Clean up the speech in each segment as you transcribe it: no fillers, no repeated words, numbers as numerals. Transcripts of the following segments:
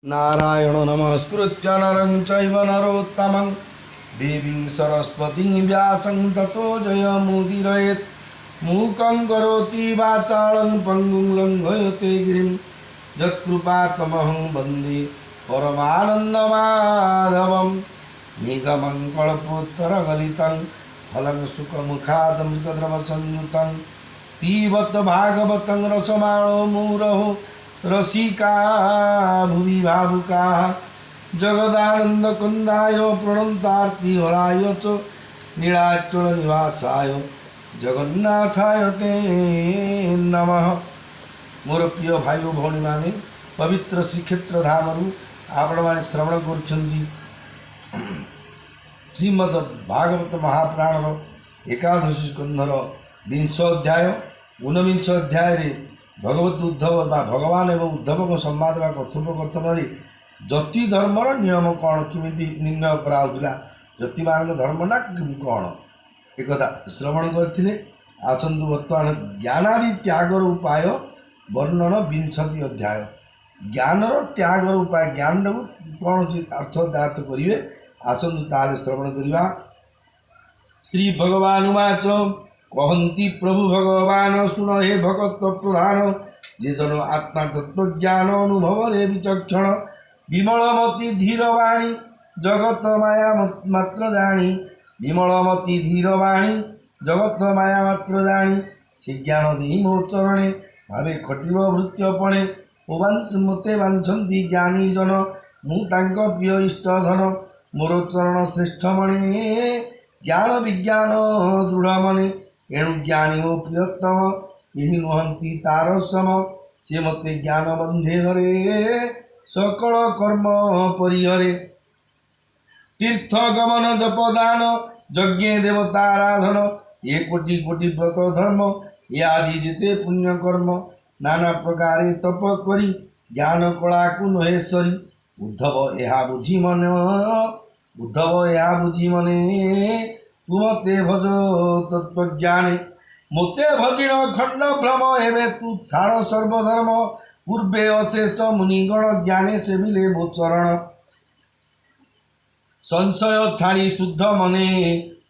नारायण नमस्कृत्य नरं चैव नरोत्तमं देवीं सरस्वतीं व्यासं ततो जयमुदीरयेत् मूकं करोति वाचालं पङ्गुं लङ्घयते गिरिं यत्कृपातमहं वन्दे परमानन्दमाधवं निगमं कल्पोत्तरगलितं फलं सुखमुखादमृतद्रवसंयुतं पिबत भागवतं रसमाणो मुरहो रसिका भुवि भावुका जगदानंद कुंदाय प्रणतार्ति हराय च नीलाचल निवासाय जगन्नाथाय ते नमः। मोर प्रिय भाई भौणी माने पवित्र श्रीक्षेत्र धामरू आपण माने श्रवण करुछंती श्रीमद भागवत महापुराणर एकादश स्कंधर 20 अध्याय 19 अध्याय भगवत उद्धव भगवान एवं उद्धव को संवाद व कथोपकथन जति धर्मर नियम कौन किमी निर्णय कराला जति मान धर्म ना कौन एक श्रवण करते आसतु बर्तमान ज्ञानादि त्यागर उपाय वर्णन 20 अध्याय ज्ञानर त्यागर उपाय ज्ञान कौन अर्थार्थ करेंगे आसतु ताले श्रवण करवा। श्री भगवान उवाच कहती प्रभु भगवान सुन हे भगत प्रधान जे जन आत्मा तत्व ज्ञान अनुभव रे विचक्षण विमलमती धीरवाणी जगत माया मात्र जानी विमलमती धीरवाणी जगत माया मात्र जानी से ज्ञान दे मो चरणे भावे खटिब वृत्यपणे मते बांछन्ति ज्ञानी जन मु तांक प्रिय इष्ट धन मोर चरण श्रेष्ठ मणे ज्ञान विज्ञान दृढ़ मने एणु ज्ञानी मो प्रियतम यही नुहंती तार सम से मते ज्ञान बंधे हरे सकल कर्म परिहरे तीर्थ गमन जपदान यज्ञ देवताराधन ये कोटि कोटि व्रत धर्म ये आदि जेते पुण्य कर्म नाना प्रकारे तप करी ज्ञान कला को नहेश्वरी उद्धव यहा बुझी मने तु मते भज तत्वज्ञाने मते भजिण खंड भ्रम एवं तू छाड़ सर्वधर्म पूर्वे अशेष मुनिगण ज्ञाने से मिले मो चरण संशय छाड़ी शुद्ध मने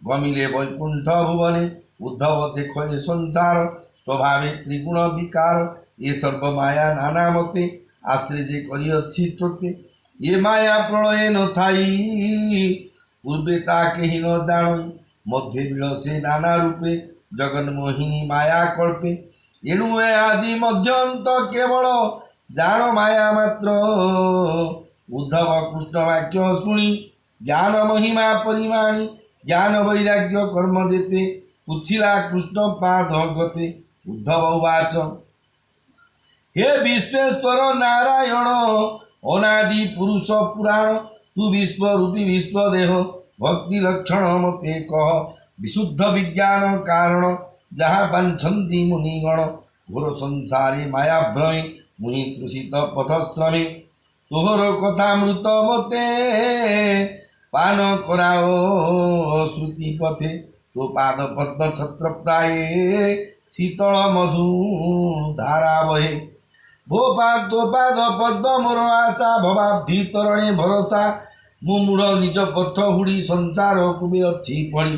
गमिले वैकुंठ भुवने उद्धव देखो ये संसार स्वभावे त्रिगुण विकार ये सर्व माया नाना मते आश्रय करी अच्छी तोते ये माया प्रलय न थाई पूर्वे ताके ही न जान मध्य विलसे नाना रूपे जगन्मोहिनी माया कल्पे एणु आदि मध्यंत केवल जान माया मात्र उद्धव कृष्ण वाक्य शुणी ज्ञान महिमा परिमाणी ज्ञान वैराग्य कर्म जेते पुछिला कृष्ण पाद गते उद्धव उवाच हे विश्वेश्वर नारायण अनादि पुरुष पुराण तू विश्वरूपी विश्वदेह भक्ति लक्षण मते कह विशुद्ध विज्ञान कारण जहाँ बांछन्ति मुनिगण घोर संसारे माया भ्रमे मुनि तृषित पथश्रमे तोहर कथामृत मते पान कराओ श्रुति पथे तो पाद पद्म छत्र प्राय शीतल मधु धारा बहे भो तो पाद पद्म मोर आशा भवाब्धि तरणे भरोसा मु मूढ़ निज पथ हुड़ी संसार कुबे अच्छी पड़ी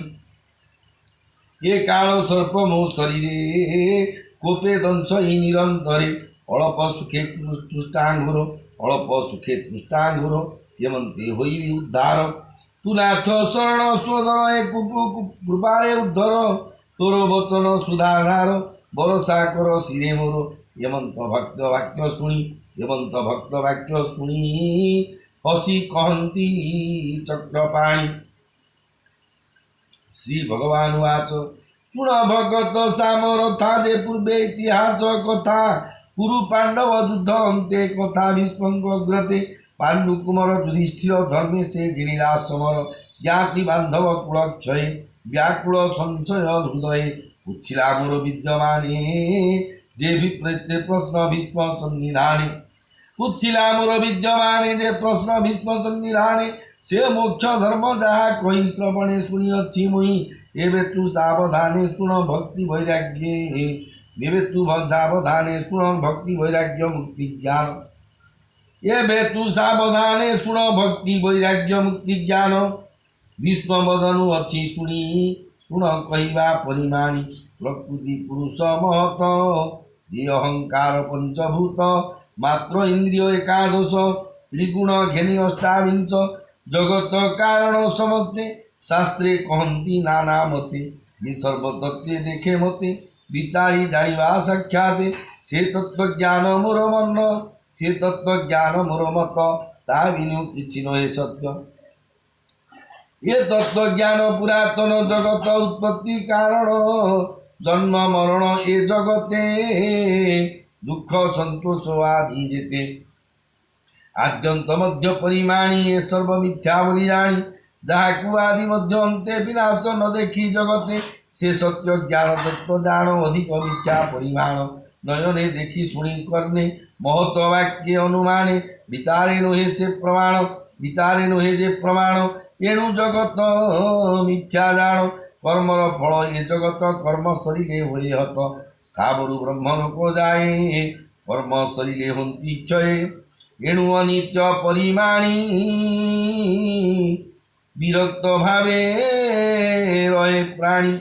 ये काल सर्प मो शरीरे कोपे दंश ही निरंतरे अल्प सुखे तुष्टांगुर अल्प सुखे तुष्टांगुर यमंते होई उद्धार तू नाथ शरण स्वधर ए कृपारे उद्धर तोर वचन सुधाधार भरोसा कर शिरे मोर यमंत भक्त वाक्य शुणी हसी कहती चक्रपाणी। श्री भगवान वाच सुन भगत सामरथा जे पूर्वे इतिहास कथा कुरु पांडव युद्ध अंते कथा भीष्मग्रते पांडु कुमार युधिष्ठिर धर्मे से गिरिरा समर ज्ञाति बांधव कुल क्षय व्याकुल संशय हृदय उच्छिला मोर विद्यमाने जे विप्रते प्रश्न भीष्म सन्निधाने उच्छिला मोर विद्यमाने जे प्रश्न भीष्म सन्निधाने से मोक्ष धर्म जहाँ कही श्रवणे शुणी अच्छी मुहि एवं तू सावधाने शुण भक्ति वैराग्ये एवं तू सावधाने शुण भक्ति वैराग्य मुक्ति ज्ञान एबे तू सावधाने शुण भक्ति वैराग्य मुक्ति ज्ञान विष्णु बदनु अच्छी शुणी शुण कहवा परिमाणी प्रकृति पुरुष महत जे अहंकार पंचभूत मात्र इंद्रिय एकादश त्रिगुण घेनी अष्टाविंश जगत कारण समस्ते शास्त्रे कहती नाना मते ये सर्वतत्व देखे मते विचारी जानिबा साक्षाते से तत्व ज्ञान मोर मन से तत्व ज्ञान मोर मत ता बिनु किछि नहे सत्य ये तत्व ज्ञान पुरातन जगत उत्पत्ति कारण जन्म मरण ए जगते दुख संतोष आदि जेते आद्यंत मध्य परिमाणी ये सर्व मिथ्या बोली जानी जहाँ आदि मध्य अंते विनाश न देखी जगते से सत्य ज्ञान तत्व जान अधिक मिथ्या परिमाण नयने देखी शुणी करने महत वाक्य अनुमाने विचारे नुहे से प्रमाण विचारे नुहे जे प्रमाण एणु जगत मिथ्या जान कर्मर फल ये जगत कर्म शरीरे हुए हत स्थावरु ब्रह्म लोक जाए कर्म शरीरे हंती क्षये एणु अनित्य परिमाणी विरक्त भावे रहे प्राणी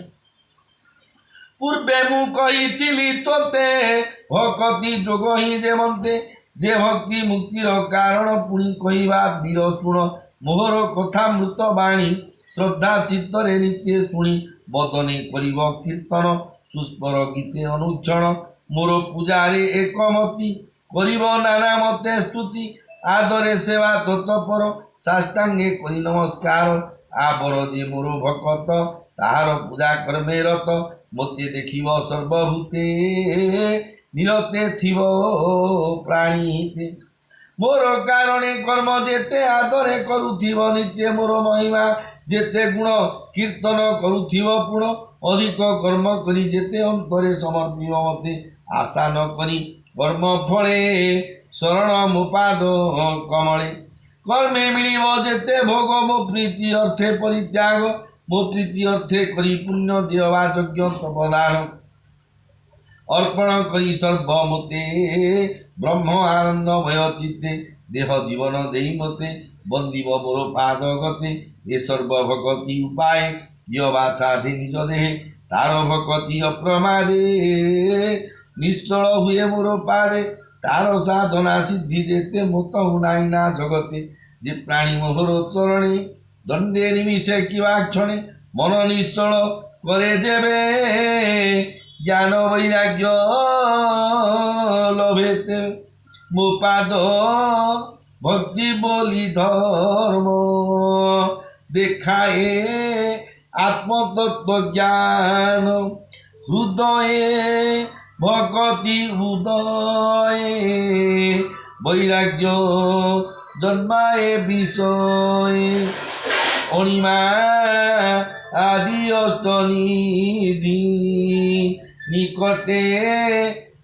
पूर्वे मु कही तोते भक्ति जोग ही जे मन्ते जे भक्ति मुक्तिर कारण पुणी कहवा वीर शुण मोहर कथा मृत बाणी श्रद्धा चित्तरे नित्य शुणी बदने करिब कीर्तन सुस्पर गीते अनुक्षण मोर पूजारे एकमति करिब नाना मते स्तुति आदरे सेवा तत्पर साष्टांगे करि नमस्कार आबर जे मोर भकत ताहार पूजा कर्मे रत मते देखिब सर्वभूते निरते थिब प्राणी मोर कारणे कर्म जेते आदरे करुथिब नित्य मोर महिमा जेते गुण कीर्तन करुथिब पुण अधिक कर्म करी जेते अंतरे समर्पिब मते आशा न करी कर्म फले शरण मुपाद कमले कर्मे मिलिब जेते भोग मो प्रीति अर्थे परित्याग मो प्रीति अर्थे करी पुण्य जेवा यज्ञ तपदान अर्पण करी सर्वमते ब्रह्म आनंदमय चित्ते देह जीवन देई मते बंदीब मोर पाद गते ये सर्व भगति उपाय यवा साधे निज देहे तार भगति अप्रमादे निश्चल हुए मोर पादे तार साधना सिद्धि जेते मत हुनाई ना जगते जे प्राणी मोहर चरणे दंडे निमिषे किवा क्षणे मन निश्चल करे जेबे ज्ञान वैराग्य लभेते मो पाद भक्ति बोली धर्म देखाए आत्मतत्व ज्ञान हृदय भक्ति हृदय वैराग्य जन्माए विषय अणिमा आदि अष्टनिधि निकटे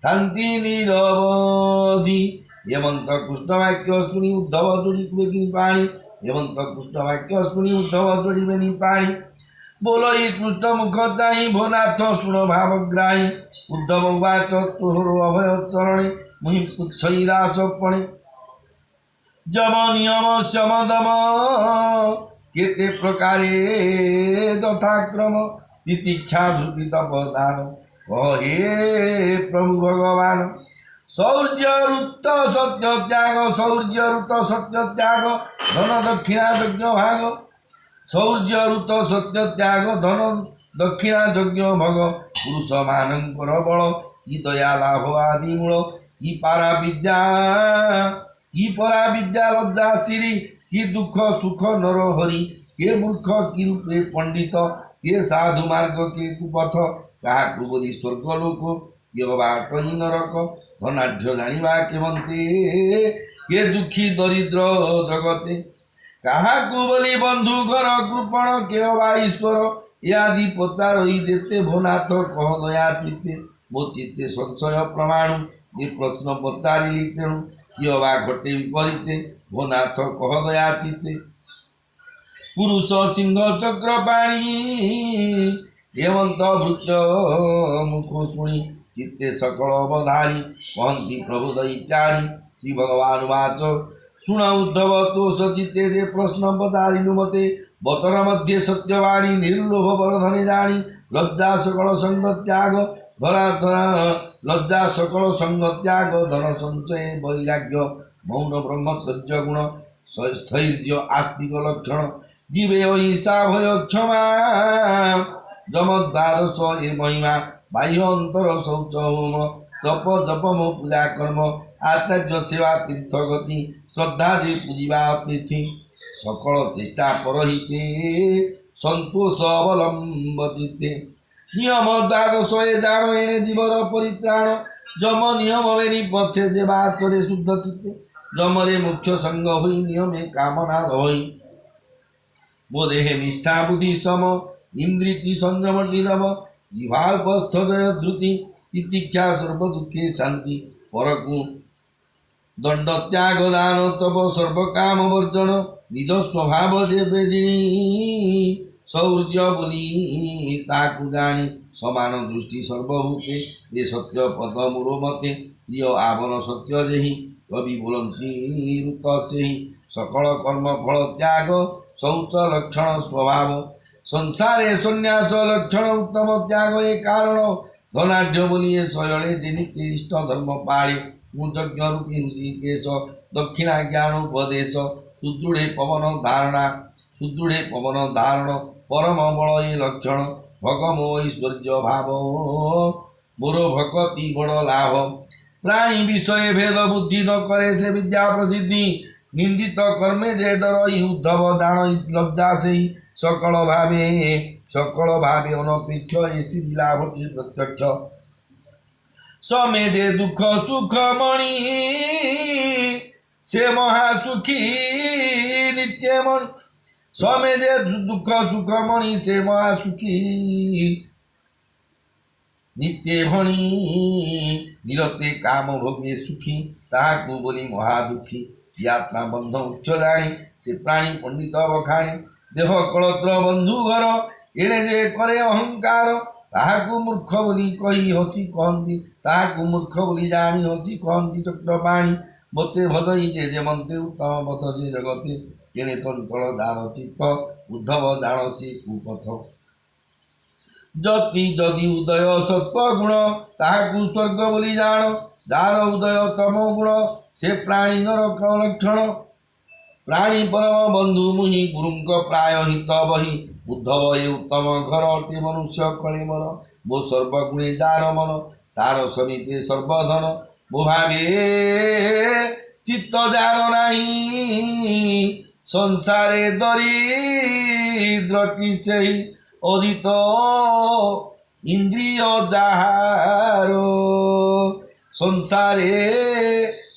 थांती निरवधि हेमंत कृष्ण वाक्य शुणी उद्धव जोड़ी पाणी हेमंत कृष्ण वाक्य शुणी उद्धव जोड़ी पाणी बोलो ही कृष्ण मुख चाही भोनाथ शुण भावग्राही उद्धव उवाच तोहर अभय चरणे मुहि पुच्छरास पणे जब नियम शमदम केते प्रकारे यथाक्रम तितिक्षा धृति तपदान हे प्रभु भगवान शौर्य ऋत सत्य त्याग शौर्य ऋत सत्य त्याग धन दक्षिणा यज्ञ भाग शौर्य ऋत सत्य त्याग धन दक्षिणा यज्ञ भग पुरुष मानकर बल ई दया लाभ आदि मूल ई पारा विद्या ई परा विद्या लज्जा श्री कि दुख सुख नर हरि के मूर्ख कि रूपे पंडित के साधु मार्ग के कुपथ क्या बोली स्वर्ग लोक के बाट ही नरक धनाढ़ जाना के बनते के दुखी दरिद्र जगते क्या बोली बंधु घर कृपण के बा ईश्वर आदि पचार जेते भोनाथ कह दया चित्ते मो चित्ते संशय प्रमाण ये प्रश्न पचारि तेणु किए बा घटे विपरीते भोनाथ कह दया चित्ते पुरुष सिंह चक्र पाणी हेमंत भृत्य मुख शुणी चित्ते सकल अवधारी कहती प्रभु दैत्यारी श्री भगवान उवाच शुण उद्धव तो सचिते जे प्रश्न पचारिनु मते वचन मध्ये सत्यवाणी निर्लोभ बरधने जानी लज्जा सकल संग त्याग धरा धरा लज्जा सकल संग त्याग धन संचय वैराग्य मौन ब्रह्मचर्य गुण स्थैर्य आस्तिक लक्षण जीवे अहिंसा भय क्षमा जमद्वादश ए महिमा बाह्य अंतर शौच होम तप जपम पूजा कर्म आचार्य सेवा तीर्थ गति श्रद्धा जे पूजिबा अतिथि सकल चेष्टा परहिते संतोष अवलंब चित्ते नियम द्वादश ए जान एने जीवर परित्राण जम नियम बेनी पथे जे बातरे शुद्ध चित्ते जमरे मुख्य संग होई नियमे कामना रही मो देहे निष्ठा बुद्धि सम इंद्रिय की संयम नीरव जीवाल्पस्थ जय धृति तितिक्षा सर्व दुखे शांति परकु दंड त्याग दान तप सर्व काम वर्जन निज स्वभाव जे बेजिणी शौर्य बोली ताकु जानी समान दृष्टि सर्वभूते ये सत्य पद मूरो मते प्रिय आवन सत्य जेहि कवि बोलती ऋत से सकल कर्म फल त्याग शौच लक्षण स्वभाव संसारे संन्यास लक्षण उत्तम त्याग ए कारण धनाढ़ बोलिए शयने जेनिते इष्ट धर्म पाळे मुजज्ञ रूपी ऋषिकेश दक्षिणा ज्ञान उपदेश सुदृढ़े पवन धारणा सुदृढ़े पवन धारण परम बल ए लक्षण भगमो ऐश्वर्य भाव मोर भक्ति बड़ लाभ प्राणी विषय भेद बुद्धि न करे से विद्या प्रसिद्धि निंदित कर्मे जे डर उद्धव जान लज्जा से सकल भावे अनपेक्ष ऐसी लाभ प्रत्यक्ष समेधे दुख सुख मणि से महासुखी नित्य मणि समेधे दुख सुख मणि से महासुखी नित्य भणी निरते काम भोगे सुखी ताहाकु बोली महादुखी आत्मा बंध उच्च जाणी से प्राणी पंडित बखाणी देह कलत्र बंधु घर एणे जे करे अहंकार ताहाकु मूर्ख बोली कही हसी कहती ताहाकु मूर्ख बोली जानी हसी कहती चक्रपाणी मते भलई जे मन्ते उत्तम पथ से जगते तेने चंचल दान चित्त उद्धव जान से कुपथ जति जदि उदय सत्व गुण ताहाकु स्वर्ग बोली जान जार उदय तम गुण से प्राणी नरक लक्षण प्राणी परम बंधु मुहि गुरुंक प्राय हित बही उद्धव ये उत्तम घर अटे मनुष्य कले मन मो सर्वगुणे जार मन तार समीपे सर्वधन मो भावे चित्त जार नाही संसारे दरिद्र की सही अजित इंद्रिय जाहारो संसारे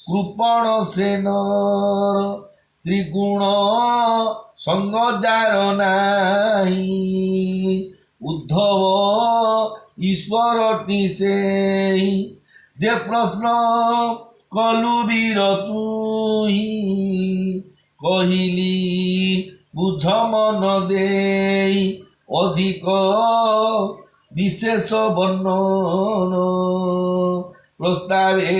कृपण से नर त्रिगुण संग जार नाही उद्धव ईश्वर से जे प्रश्न कलु वीर तुही कहिली बुझ मन देई अधिक विशेष वर्णन प्रस्तावे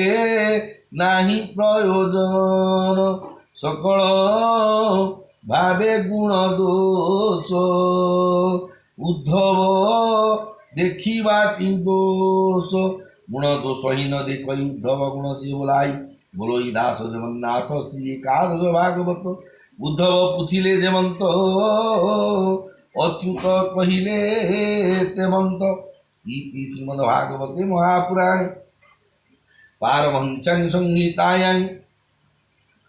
नाही प्रयोजन सकल भावे गुण दोष उद्धव देखिबाटी दोष गुण दोषहीन देख उद्धव गुण से बोलाई बोलो दास जगन्नाथ श्री एकादश भागवत उद्धव पूछिले जेमंत अच्युत कहिले तेमंत इति श्रीमद्भागवते महापुराणे पारमहंस्यां संहितायां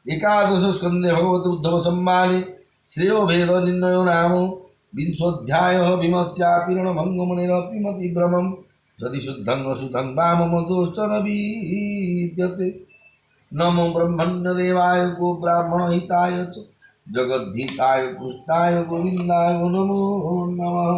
एकादश स्कंदे भगवते उद्धव संवादे श्रेयो भेद निर्णयो नाम विंशोऽध्यायः भीमस्यापि रणभङ्गमुनिरपि मतिभ्रमं यदि शुद्धं अशुद्धं वा मम दोषं न विद्यते नमो ब्रह्मण्यदेवाय गो ब्राह्मणहिताय च जगद्धिताय कृष्णाय गोविन्दाय नमो नमः।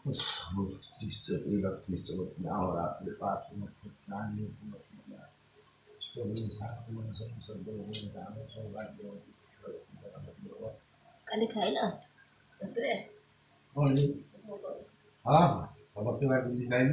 श्री लक्ष्मी चवती और आपके पास Kali खाइल उतरे हाँ सबके बात दिखाई